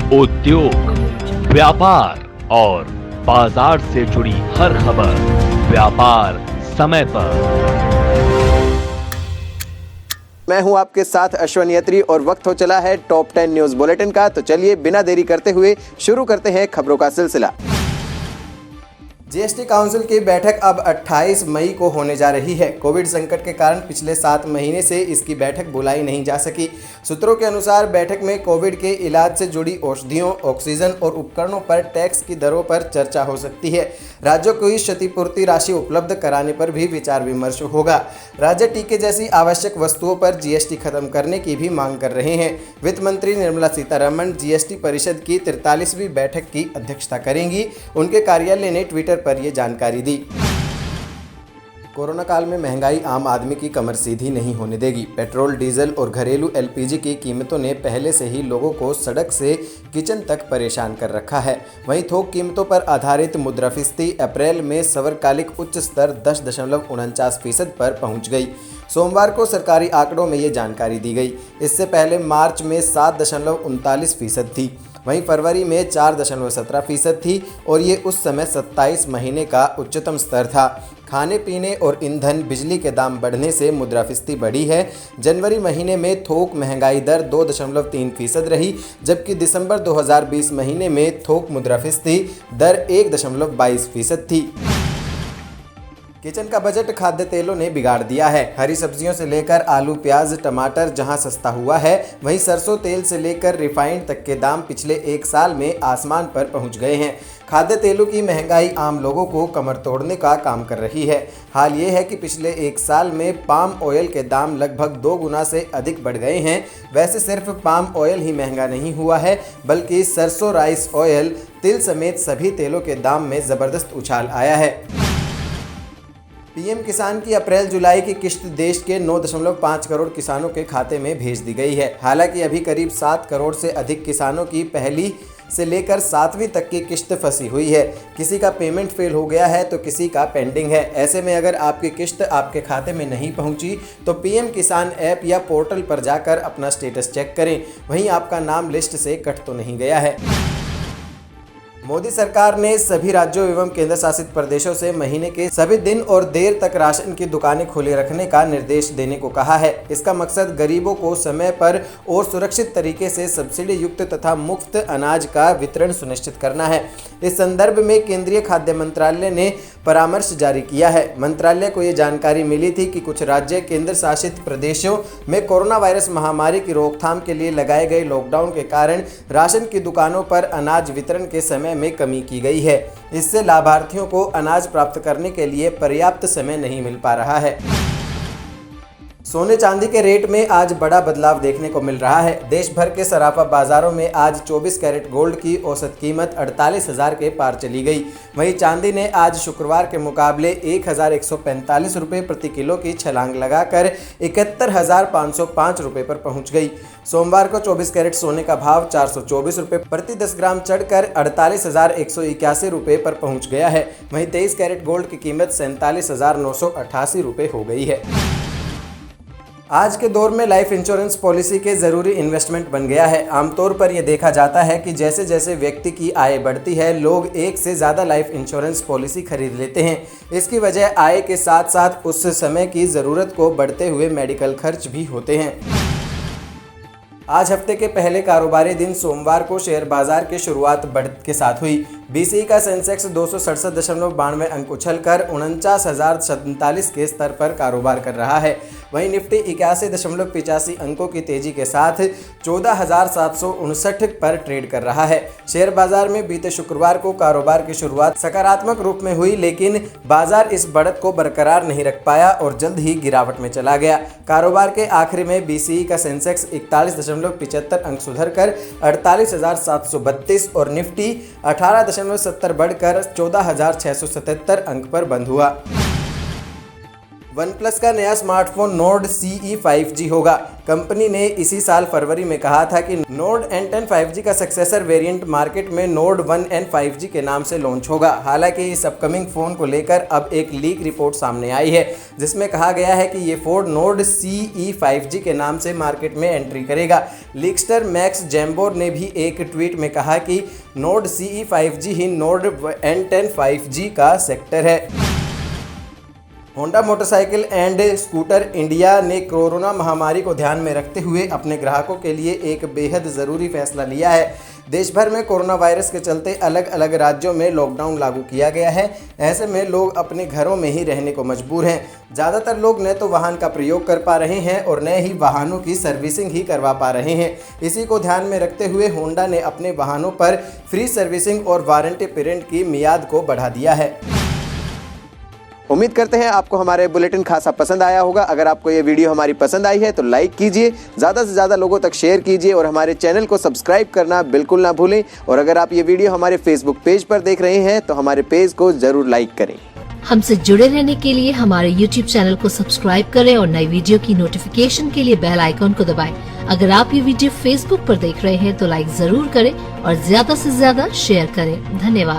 उद्योग, व्यापार और बाजार से जुड़ी हर खबर व्यापार समय पर। मैं हूं आपके साथ अश्विन यत्री और वक्त हो चला है टॉप 10 न्यूज बुलेटिन का। तो चलिए बिना देरी करते हुए शुरू करते हैं खबरों का सिलसिला। जीएसटी काउंसिल की बैठक अब 28 मई को होने जा रही है। कोविड संकट के कारण पिछले 7 महीने से इसकी बैठक बुलाई नहीं जा सकी। सूत्रों के अनुसार बैठक में कोविड के इलाज से जुड़ी औषधियों, ऑक्सीजन और उपकरणों पर टैक्स की दरों पर चर्चा हो सकती है। राज्यों को इस क्षतिपूर्ति राशि उपलब्ध कराने पर भी विचार विमर्श होगा। राज्य टीके जैसी आवश्यक वस्तुओं पर जीएसटी खत्म करने की भी मांग कर रहे हैं। वित्त मंत्री निर्मला सीतारमण जीएसटी परिषद की 43वीं बैठक की अध्यक्षता करेंगी। उनके कार्यालय ने ट्विटर पर यह जानकारी दी। कोरोना काल में महंगाई आम आदमी की कमर सीधी नहीं होने देगी। पेट्रोल, डीजल और घरेलू एलपीजी की कीमतों ने पहले से ही लोगों को सड़क से किचन तक परेशान कर रखा है। वहीं थोक कीमतों पर आधारित मुद्रास्फीति अप्रैल में सर्वकालिक उच्च स्तर 10.49% पर पहुंच गई। सोमवार को सरकारी आंकड़ों में ये जानकारी दी गई। इससे पहले मार्च में 7.39% थी। वहीं फरवरी में 4.17% थी और ये उस समय 27 महीने का उच्चतम स्तर था। खाने पीने और ईंधन, बिजली के दाम बढ़ने से मुद्रास्फीति बढ़ी है। जनवरी महीने में थोक महंगाई दर 2.3% रही, जबकि दिसंबर 2020 महीने में थोक मुद्रास्फीति दर 1.22% थी। किचन का बजट खाद्य तेलों ने बिगाड़ दिया है। हरी सब्जियों से लेकर आलू, प्याज, टमाटर जहां सस्ता हुआ है, वहीं सरसों तेल से लेकर रिफाइंड तक के दाम पिछले 1 साल में आसमान पर पहुंच गए हैं। खाद्य तेलों की महंगाई आम लोगों को कमर तोड़ने का काम कर रही है। हाल ये है कि पिछले 1 साल में पाम ऑयल के दाम लगभग 2 गुना से अधिक बढ़ गए हैं। वैसे सिर्फ पाम ऑयल ही महंगा नहीं हुआ है, बल्कि सरसों, राइस ऑयल, तिल समेत सभी तेलों के दाम में ज़बरदस्त उछाल आया है। पीएम किसान की अप्रैल जुलाई की किश्त देश के 9.5 करोड़ किसानों के खाते में भेज दी गई है। हालांकि अभी करीब 7 करोड़ से अधिक किसानों की पहली से लेकर 7वीं तक की किश्त फंसी हुई है। किसी का पेमेंट फेल हो गया है तो किसी का पेंडिंग है। ऐसे में अगर आपकी किश्त आपके खाते में नहीं पहुंची तो पीएम किसान ऐप या पोर्टल पर जाकर अपना स्टेटस चेक करें। वहीं आपका नाम लिस्ट से कट तो नहीं गया है। मोदी सरकार ने सभी राज्यों एवं केंद्र शासित प्रदेशों से महीने के सभी दिन और देर तक राशन की दुकानें खुले रखने का निर्देश देने को कहा है। इसका मकसद गरीबों को समय पर और सुरक्षित तरीके से सब्सिडी युक्त तथा मुफ्त अनाज का वितरण सुनिश्चित करना है। इस संदर्भ में केंद्रीय खाद्य मंत्रालय ने परामर्श जारी किया है। मंत्रालय को ये जानकारी मिली थी कि कुछ राज्य केंद्र शासित प्रदेशों में कोरोना वायरस महामारी की रोकथाम के लिए लगाए गए लॉकडाउन के कारण राशन की दुकानों पर अनाज वितरण के समय में कमी की गई है। इससे लाभार्थियों को अनाज प्राप्त करने के लिए पर्याप्त समय नहीं मिल पा रहा है। सोने चांदी के रेट में आज बड़ा बदलाव देखने को मिल रहा है। देश भर के सराफा बाजारों में आज 24 कैरेट गोल्ड की औसत कीमत 48,000 के पार चली गई। वहीं चांदी ने आज शुक्रवार के मुकाबले 1,145 रुपये प्रति किलो की छलांग लगाकर 71,505 रुपये पर पहुंच गई। सोमवार को 24 कैरेट सोने का भाव 424 रुपये प्रति 10 ग्राम चढ़कर 48,181 रुपये पर पहुंच गया है। वहीं 23 कैरेट गोल्ड की कीमत 47,988 रुपये हो गई है। आज के दौर में लाइफ इंश्योरेंस पॉलिसी के ज़रूरी इन्वेस्टमेंट बन गया है। आमतौर पर यह देखा जाता है कि जैसे जैसे व्यक्ति की आय बढ़ती है, लोग एक से ज़्यादा लाइफ इंश्योरेंस पॉलिसी खरीद लेते हैं। इसकी वजह आय के साथ साथ उस समय की ज़रूरत को बढ़ते हुए मेडिकल खर्च भी होते हैं। आज हफ्ते के पहले कारोबारी दिन सोमवार को शेयर बाजार की शुरुआत बढ़त के साथ हुई। बीसीई का सेंसेक्स 267.92 अंक उछलकर 49,047 के स्तर पर कारोबार कर रहा है। वहीं निफ्टी 81.85 अंकों की तेजी के साथ 14,759 पर ट्रेड कर रहा है। शेयर बाजार में बीते शुक्रवार को कारोबार की शुरुआत सकारात्मक रूप में हुई, लेकिन बाजार इस बढ़त को बरकरार नहीं रख पाया और जल्द ही गिरावट में चला गया। कारोबार के आखिर में बीसीई का सेंसेक्स 41.75 अंक सुधरकर 48,732 और निफ्टी 18.70 बढ़कर 14,677 अंक पर बंद हुआ। OnePlus का नया स्मार्टफोन नोर्ड CE 5G होगा। कंपनी ने इसी साल फरवरी में कहा था कि नोर्ड N10 5G का सक्सेसर वेरिएंट मार्केट में नोर्ड 1N 5G के नाम से लॉन्च होगा। हालांकि इस अपकमिंग फ़ोन को लेकर अब एक लीक रिपोर्ट सामने आई है, जिसमें कहा गया है कि ये फ़ोन नोर्ड CE 5G के नाम से मार्केट में एंट्री करेगा। लीकस्टर मैक्स जैम्बोर ने भी एक ट्वीट में कहा कि नोर्ड CE 5G ही नोर्ड N10 5G का सेक्टर है। Honda motorcycle and scooter India ने कोरोना महामारी को ध्यान में रखते हुए अपने ग्राहकों के लिए एक बेहद ज़रूरी फैसला लिया है। देश भर में कोरोना वायरस के चलते अलग अलग राज्यों में लॉकडाउन लागू किया गया है। ऐसे में लोग अपने घरों में ही रहने को मजबूर हैं। ज़्यादातर लोग न तो वाहन का प्रयोग कर पा रहे हैं और न ही वाहनों की सर्विसिंग ही करवा पा रहे हैं। इसी को ध्यान में रखते हुए होंडा ने अपने वाहनों पर फ्री सर्विसिंग और वारंटी पीरियड की मियाद को बढ़ा दिया है। उम्मीद करते हैं आपको हमारे बुलेटिन खासा पसंद आया होगा। अगर आपको ये वीडियो हमारी पसंद आई है तो लाइक कीजिए, ज़्यादा से ज़्यादा लोगों तक शेयर कीजिए और हमारे चैनल को सब्सक्राइब करना बिल्कुल ना भूलें। और अगर आप ये वीडियो हमारे फेसबुक पेज पर देख रहे हैं तो हमारे पेज को ज़रूर लाइक करें। हमसे जुड़े रहने के लिए हमारे YouTube चैनल को सब्सक्राइब करें और नई वीडियो की नोटिफिकेशन के लिए बेल आइकॉन को दबाएं। अगर आप ये वीडियो Facebook पर देख रहे हैं तो लाइक जरूर करें और ज्यादा से ज्यादा शेयर करें। धन्यवाद।